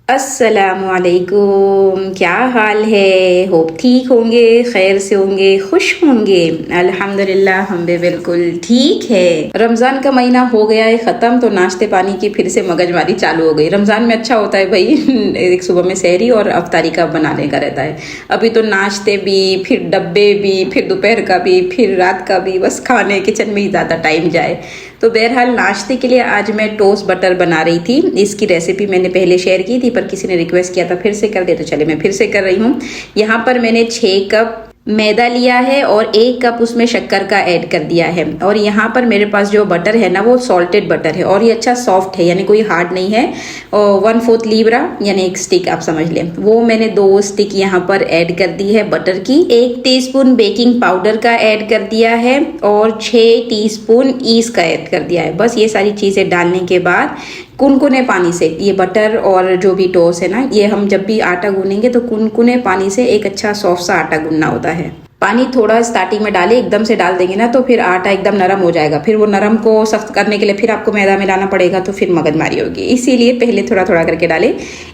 अस्सलामुअलैकुम, क्या हाल है। होप ठीक होंगे, खैर से होंगे, खुश होंगे। अल्हम्दुलिल्लाह हम भी बिल्कुल ठीक है। रमज़ान का महीना हो गया है ख़त्म, तो नाश्ते पानी की फिर से मगजमारी चालू हो गई। रमज़ान में अच्छा होता है भाई एक सुबह में सहरी और अफ्तारी का बनाने का रहता है। अभी तो नाश्ते भी, फिर डब्बे भी, फिर दोपहर का भी, फिर रात का भी, बस खाने किचन में ही ज़्यादा टाइम जाए। तो बहरहाल नाश्ते के लिए आज मैं टोस्ट बटर बना रही थी। इसकी रेसिपी मैंने पहले शेयर की थी, पर किसी ने रिक्वेस्ट किया था फिर से कर दे, तो चले मैं फिर से कर रही हूँ। यहाँ पर मैंने 6 कप मैदा लिया है और 1 कप उसमें शक्कर का ऐड कर दिया है। और यहाँ पर मेरे पास जो बटर है ना, वो सॉल्टेड बटर है और ये अच्छा सॉफ्ट है, यानी कोई हार्ड नहीं है। और 1/4 लीब्रा यानी 1 स्टिक आप समझ लें, वो मैंने 2 स्टिक यहाँ पर ऐड कर दी है बटर की। 1 टीस्पून बेकिंग पाउडर का ऐड कर दिया है और 6 टीस्पून ईस्ट का ऐड कर दिया है। बस ये सारी चीज़ें डालने के बाद कुनकुने पानी से ये बटर और जो भी टोस्ट है ना, ये हम जब भी आटा गूनेंगे तो कुनकुने पानी से एक अच्छा सॉफ्ट सा आटा गूनना होता है। पानी थोड़ा स्टार्टिंग में डाले, एकदम से डाल देंगे ना तो फिर आटा एकदम नरम हो जाएगा। फिर वो नरम को सख्त करने के लिए फिर आपको मैदा मिलाना पड़ेगा, तो फिर मगजमारी होगी। इसीलिए पहले थोड़ा थोड़ा करके डाले।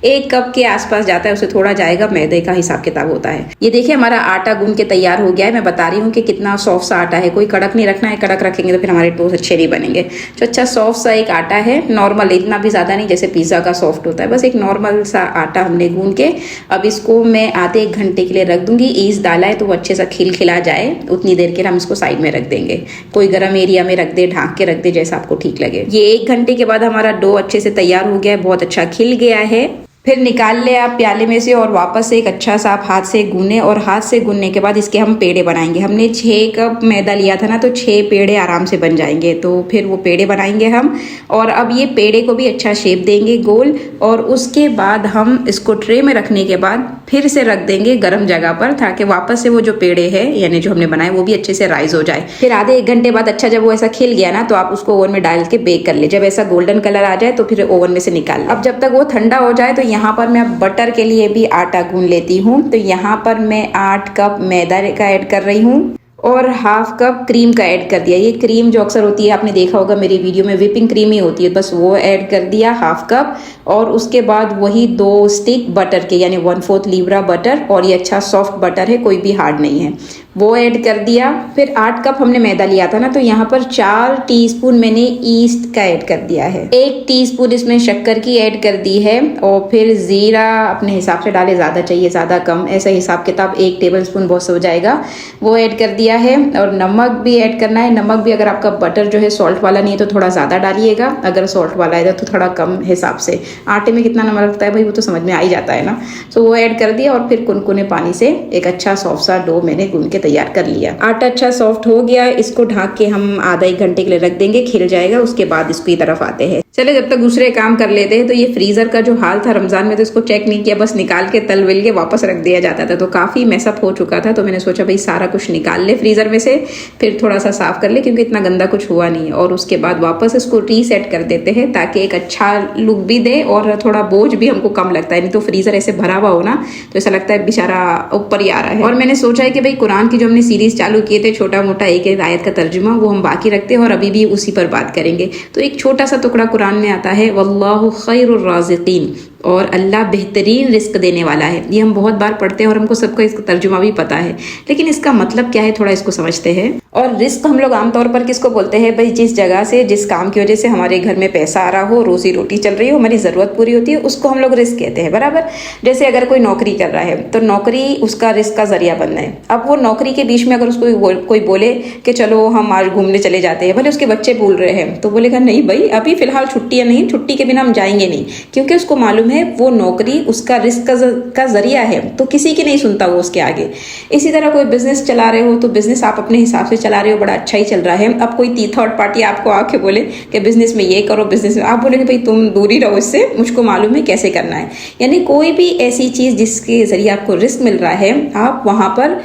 1 कप के आसपास जाता है, उससे थोड़ा जाएगा, मैदे का हिसाब किताब होता है। ये देखिए हमारा आटा गून के तैयार हो गया है। मैं बता रही हूँ कि कितना सॉफ्ट सा आटा है, कोई कड़क नहीं रखना है, कड़क रखेंगे तो फिर हमारे टोस्ट अच्छे नहीं बनेंगे। तो अच्छा सॉफ्ट सा एक आटा है, नॉर्मल, इतना भी ज़्यादा नहीं जैसे पिज़्ज़ा का सॉफ्ट होता है, बस एक नॉर्मल सा आटा हमने गून के अब इसको मैं आधे 1 घंटे के लिए रख दूंगी। ईस्ट डाला है तो वो अच्छे से खिलखिला जाए, उतनी देर के लिए हम इसको साइड में रख देंगे। कोई गर्म एरिया में रख दे, ढांक के रख दे, जैसा आपको ठीक लगे। ये 1 घंटे के बाद हमारा डो अच्छे से तैयार हो गया है, बहुत अच्छा खिल गया है। फिर निकाल ले आप प्याले में से और वापस से एक अच्छा सा आप हाथ से गूने, और हाथ से गूनने के बाद इसके हम पेड़े बनाएंगे। हमने 6 कप मैदा लिया था ना, तो 6 पेड़े आराम से बन जाएंगे। तो फिर वो पेड़े बनाएंगे हम, और अब ये पेड़े को भी अच्छा शेप देंगे गोल। और उसके बाद हम इसको ट्रे में रखने के बाद फिर से रख देंगे गर्म जगह पर, ताकि वापस से वो जो पेड़े हैं यानी जो हमने बनाए वो भी अच्छे से राइज हो जाए। फिर आधे 1 घंटे बाद अच्छा जब वो ऐसा खिल गया ना, तो आप उसको ओवन में डाल के बेक कर ले। जब ऐसा गोल्डन कलर आ जाए तो फिर ओवन में से निकाल। अब जब तक वो ठंडा हो जाए तो यहाँ पर मैं अब बटर के लिए भी आटा गूंद लेती हूँ। तो यहाँ पर मैं 8 कप मैदा का ऐड कर रही हूँ और ½ कप क्रीम का ऐड कर दिया। ये क्रीम जो अक्सर होती है, आपने देखा होगा मेरी वीडियो में, व्हिपिंग क्रीम ही होती है, बस वो ऐड कर दिया ½ कप। और उसके बाद वही 2 स्टिक बटर के, यानी 1/4 लीब्रा बटर, और ये अच्छा सॉफ्ट बटर है, कोई भी हार्ड नहीं है, वो ऐड कर दिया। फिर 8 कप हमने मैदा लिया था ना, तो यहाँ पर 4 टीस्पून मैंने ईस्ट का ऐड कर दिया है। 1 टीस्पून इसमें शक्कर की ऐड कर दी है। और फिर जीरा अपने हिसाब से डाले, ज़्यादा चाहिए ज़्यादा कम, ऐसा हिसाब किताब 1 टेबलस्पून बहुत हो जाएगा, वो ऐड कर दिया है। और नमक भी ऐड करना है। नमक भी अगर आपका बटर जो है सॉल्ट वाला नहीं है तो थोड़ा ज़्यादा डालिएगा, अगर सॉल्ट वाला है तो थोड़ा कम हिसाब से। आटे में कितना नमक लगता है भाई, वो तो समझ में आ ही जाता है ना। तो वो ऐड कर दिया और फिर कुनकुने पानी से एक अच्छा सॉफ्ट सा डो मैंने गूंद के तैयार कर लिया। आटा अच्छा सॉफ्ट हो गया, इसको ढक के हम आधा 1 घंटे के लिए रख देंगे, खिल जाएगा। उसके बाद इसकी तरफ आते हैं। चले जब तक दूसरे काम कर लेते हैं। तो ये फ्रीजर का जो हाल था रमजान में, तो इसको चेक नहीं किया, बस निकाल के तल विल के वापस रख दिया जाता था, तो काफी मैसअप हो चुका था। तो मैंने सोचा भाई सारा कुछ निकाल ले फ्रीजर में से, फिर थोड़ा सा साफ कर ले, क्योंकि इतना गंदा कुछ हुआ नहीं है। और उसके बाद वापस इसको रीसेट कर देते हैं, ताकि एक अच्छा लुक भी दे और थोड़ा बोझ भी हमको कम लगता है। नहीं तो फ्रीजर ऐसे भरा हुआ हो ना, तो ऐसा लगता है बेचारा ऊपर ही आ रहा है। और मैंने सोचा है कि भाई कुरान की जो हमने सीरीज चालू किए थे, छोटा मोटा एक एक आयत का तर्जुमा, वो हम बाकी रखते हैं और अभी भी उसी पर बात करेंगे। तो एक छोटा सा टुकड़ा कुरान में आता है, वल्लाहु खैरुर राज़िकीन, और अल्लाह बेहतरीन रिस्क देने वाला है। ये हम बहुत बार पढ़ते हैं और हमको सबको इसका तर्जुमा भी पता है, लेकिन इसका मतलब क्या है थोड़ा इसको समझते हैं। और रिस्क हम लोग आमतौर पर किसको बोलते हैं भाई, जिस जगह से, जिस काम की वजह से हमारे घर में पैसा आ रहा हो, रोजी रोटी चल रही हो, हमारी ज़रूरत पूरी होती है, उसको हम लोग रिस्क कहते हैं, बराबर। जैसे अगर कोई नौकरी कर रहा है तो नौकरी उसका रिस्क का जरिया बनना है। अब वो नौकरी के बीच में अगर उसको कोई बोले कि चलो हम आज घूमने चले जाते हैं, भले उसके बच्चे बोल रहे हैं, तो बोलेगा नहीं भाई अभी फिलहाल छुट्टियां नहीं, छुट्टी के बिना हम जाएंगे नहीं, क्योंकि उसको मालूम है वो नौकरी उसका रिस्क का जरिया है, तो किसी की नहीं सुनता वो उसके आगे। इसी तरह कोई बिजनेस चला रहे हो तो बिजनेस आप अपने हिसाब से चला रहे हो, बड़ा अच्छा ही चल रहा है। अब कोई थर्ड पार्टी आपको आके बोले कि बिजनेस में ये करो, बिजनेस में, आप बोलेंगे भाई तुम दूरी रहो इससे, मुझको मालूम है कैसे करना है। यानी कोई भी ऐसी चीज जिसके जरिए आपको रिस्क मिल रहा है, आप वहां पर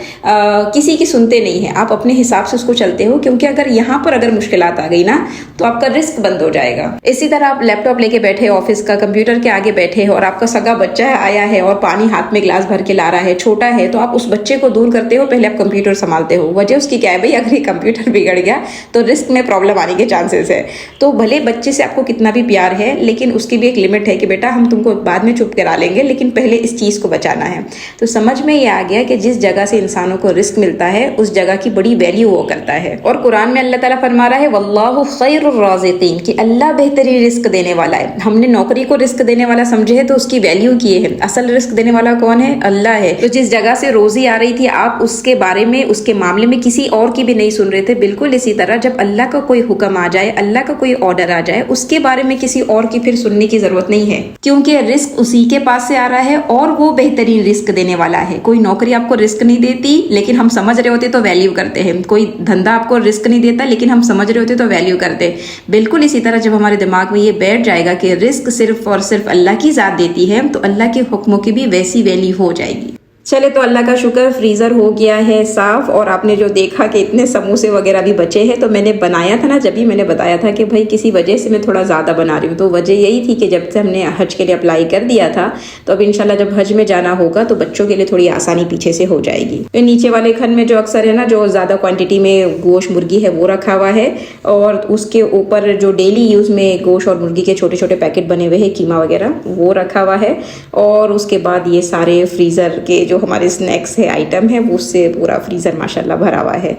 किसी की सुनते नहीं है, आप अपने हिसाब से उसको चलते हो, क्योंकि अगर यहाँ पर अगर मुश्किलात आ गई ना तो आपका रिस्क बंद हो जाएगा। इसी तरह आप लैपटॉप लेके बैठे, ऑफिस का कंप्यूटर के आगे बैठे बैठे हैं और आपका सगा बच्चा आया है और पानी हाथ में गिलास भर के ला रहा है, छोटा है, तो आप उस बच्चे को दूर करते हो, पहले आप कंप्यूटर संभालते हो। वजह उसकी क्या है भाई, अगर ये कंप्यूटर बिगड़ गया तो रिस्क में प्रॉब्लम आने के चांसेस है। तो भले बच्चे से आपको कितना भी प्यार है, लेकिन उसकी भी एक लिमिट है कि बेटा हम तुमको बाद में चुप करा लेंगे, लेकिन पहले इस चीज़ को बचाना है। तो समझ में ये आ गया कि जिस जगह से इंसानों को रिस्क मिलता है उस जगह की बड़ी वैल्यू वो करता है। और कुरान में अल्लाह ताला फरमा रहा है वल्लाहु खैरुर राज़िकीन, कि अल्लाह बेहतरीन रिस्क देने वाला है। हमने नौकरी को रिस्क देने वाला समझे है तो उसकी वैल्यू किए है, असल रिस्क देने वाला कौन है? अल्लाह है। तो जिस जगह से रोजी आ रही थी आप उसके बारे में, उसके मामले में किसी और की भी नहीं सुन रहे थे। बिल्कुल इसी तरह जब अल्लाह का कोई हुक्म आ जाए, अल्लाह का कोई ऑर्डर आ जाए, उसके बारे में किसी और की फिर सुनने की जरूरत नहीं है, क्योंकि रिस्क उसी के पास से आ रहा है और वो बेहतरीन रिस्क देने वाला है। कोई नौकरी आपको रिस्क नहीं देती लेकिन हम समझ रहे होते तो वैल्यू करते हैं। कोई धंधा आपको रिस्क नहीं देता लेकिन हम समझ रहे होते तो वैल्यू करते। बिल्कुल इसी तरह जब हमारे दिमाग में ये बैठ जाएगा कि रिस्क सिर्फ और सिर्फ अल्लाह की जात देती है, तो अल्लाह के हुक्मों की भी वैसी वैल्यू हो जाएगी। चले, तो अल्लाह का शुक्र फ्रीज़र हो गया है साफ़। और आपने जो देखा कि इतने समोसे वगैरह भी बचे हैं, तो मैंने बनाया था ना, जब भी मैंने बताया था कि भाई किसी वजह से मैं थोड़ा ज़्यादा बना रही हूँ। तो वजह यही थी कि जब से हमने हज के लिए अप्लाई कर दिया था, तो अब इंशाल्लाह जब हज में जाना होगा तो बच्चों के लिए थोड़ी आसानी पीछे से हो जाएगी। तो नीचे वाले खंड में जो अक्सर है ना, जो ज़्यादा क्वान्टिटी में गोश्त मुर्गी है वो रखा हुआ है, और उसके ऊपर जो डेली यूज़ में गोश्त और मुर्गी के छोटे छोटे पैकेट बने हुए हैं, कीमा वगैरह, वो रखा हुआ है। और उसके बाद ये सारे फ्रीज़र के जो हमारे स्नैक्स है, आइटम है, वो उससे पूरा फ्रीज़र माशाल्लाह भरा हुआ है।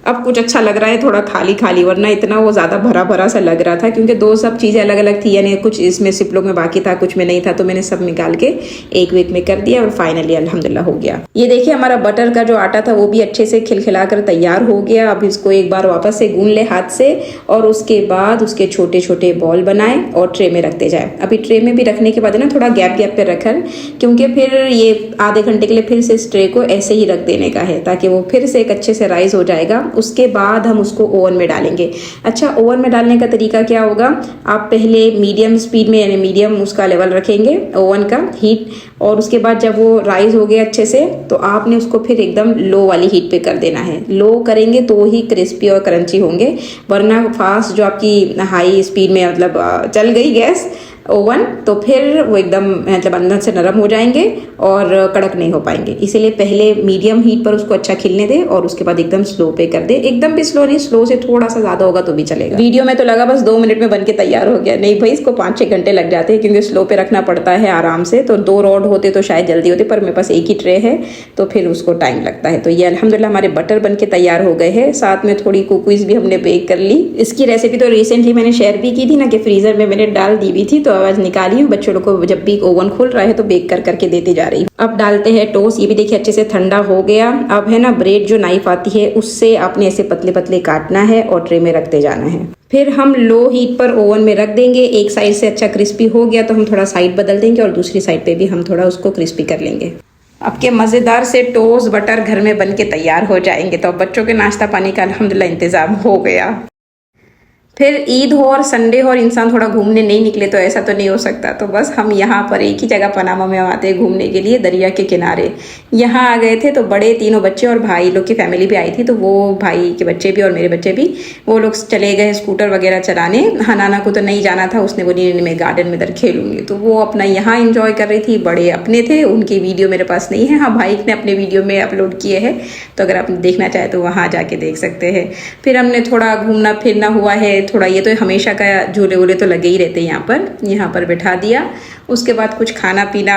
अब कुछ अच्छा लग रहा है, थोड़ा खाली खाली, वरना इतना वो ज़्यादा भरा भरा सा लग रहा था, क्योंकि दो सब चीज़ें अलग अलग थी, यानी कुछ इसमें सिपलों में बाकी था, कुछ में नहीं था। तो मैंने सब निकाल के एक वीक में कर दिया और फाइनली अल्हम्दुलिल्लाह हो गया। ये देखिए हमारा बटर का जो आटा था वो भी अच्छे से खिलखिला कर तैयार हो गया। अब इसको एक बार वापस से गूंद ले हाथ से, और उसके बाद उसके छोटे छोटे बॉल बनाए और ट्रे में रखते जाए। अभी ट्रे में भी रखने के बाद ना थोड़ा गैप गैप पे रखन, क्योंकि फिर ये आधे घंटे के लिए फिर से इस ट्रे को ऐसे ही रख देने का है, ताकि वो फिर से एक अच्छे से राइज हो जाएगा। उसके बाद हम उसको ओवन में डालेंगे। अच्छा, ओवन में डालने का तरीका क्या होगा, आप पहले मीडियम स्पीड में, यानी मीडियम उसका लेवल रखेंगे ओवन का हीट, और उसके बाद जब वो राइज हो गया अच्छे से, तो आपने उसको फिर एकदम लो वाली हीट पे कर देना है। लो करेंगे तो ही क्रिस्पी और क्रंची होंगे, वरना फास्ट जो आपकी हाई स्पीड में मतलब चल गई गैस ओवन, तो फिर वो एकदम मतलब अंदर से नरम हो जाएंगे और कड़क नहीं हो पाएंगे। इसीलिए पहले मीडियम हीट पर उसको अच्छा खिलने दे और उसके बाद एकदम स्लो पे कर दे। एकदम भी स्लो नहीं, स्लो से थोड़ा सा ज़्यादा होगा तो भी चलेगा। वीडियो में तो लगा बस 2 मिनट में बन के तैयार हो गया, नहीं भाई इसको 5-6 घंटे लग जाते हैं, क्योंकि स्लो पे रखना पड़ता है आराम से। तो 2 रॉड होते तो शायद जल्दी होते, पर मेरे पास एक ही ट्रे है तो फिर उसको टाइम लगता है। तो ये अल्हम्दुलिल्लाह हमारे बटर बन के तैयार हो गए हैं। साथ में थोड़ी कुकीज़ भी हमने बेक कर ली। इसकी रेसिपी तो रिसेंटली मैंने शेयर भी की थी ना, कि फ्रीज़र में मैंने डाल दी हुई थी, तो आवाज़ निकाली हूँ। बच्चों को जब भी ओवन खुल रहा है तो बेक कर करके देती जा रही हूँ। अब डालते हैं टोस्ट। ये भी देखिए अच्छे से ठंडा हो गया। अब है ना ब्रेड जो नाइफ आती है उससे आपने ऐसे पतले पतले काटना है और ट्रे में रखते जाना है। फिर हम लो हीट पर ओवन में रख देंगे। एक साइड से अच्छा क्रिस्पी हो गया तो हम थोड़ा साइड बदल देंगे और दूसरी साइड पे भी हम थोड़ा उसको क्रिस्पी कर लेंगे। आपके मज़ेदार से टोस्ट बटर घर में बन के तैयार हो जाएंगे। तो अब बच्चों के नाश्ता पानी का अल्हम्दुलिल्लाह इंतज़ाम हो गया। फिर ईद हो और संडे हो और इंसान थोड़ा घूमने नहीं निकले तो ऐसा तो नहीं हो सकता। तो बस हम यहाँ पर एक ही जगह पनामा में आते हैं घूमने के लिए, दरिया के किनारे। यहाँ आ गए थे तो बड़े तीनों बच्चे और भाई लोग की फैमिली भी आई थी, तो वो भाई के बच्चे भी और मेरे बच्चे भी, वो लोग चले गए स्कूटर वगैरह चलाने। हनाना को तो नहीं जाना था, उसने बोली मैं गार्डन में इधर खेलूंगी, तो वो अपना यहाँ इंजॉय कर रही थी। बड़े अपने थे, उनकी वीडियो मेरे पास नहीं है। हाँ, भाई ने अपने वीडियो में अपलोड किए हैं, तो अगर आप देखना चाहे तो वहाँ जाके देख सकते हैं। फिर हमने थोड़ा घूमना फिरना हुआ है थोड़ा, ये तो हमेशा का झूले वूले तो लगे ही रहते हैं यहाँ पर बैठा दिया। उसके बाद कुछ खाना पीना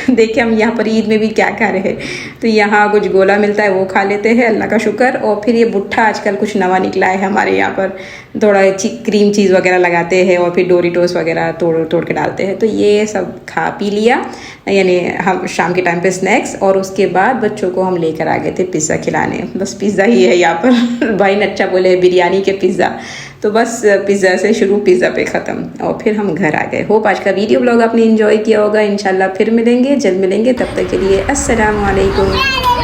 देखिए हम यहाँ पर ईद में भी क्या खा रहे हैं, तो यहाँ कुछ गोला मिलता है वो खा लेते हैं, अल्लाह का शुक्र। और फिर ये भुट्टा आजकल कुछ नवा निकला है हमारे यहाँ पर, थोड़ा क्रीम चीज़ वगैरह लगाते हैं और फिर डोरिटोस वगैरह तोड़ के डालते हैं। तो ये सब खा पी लिया, यानी हम शाम के टाइम पे स्नैक्स। और उसके बाद बच्चों को हम लेकर आ गए थे पिज़्ज़ा खिलाने। बस पिज़्ज़ा ही है यहाँ पर भाई ने अच्छा बोले बिरयानी के पिज़्ज़ा, तो बस पिज़्ज़ा से शुरू, पिज़्ज़ा पे ख़त्म, और फिर हम घर आ गए। होप आज का वीडियो ब्लॉग आपने एंजॉय किया होगा। इंशाल्लाह फिर मिलेंगे, जल्द मिलेंगे, तब तक के लिए अस्सलाम वालेकुम।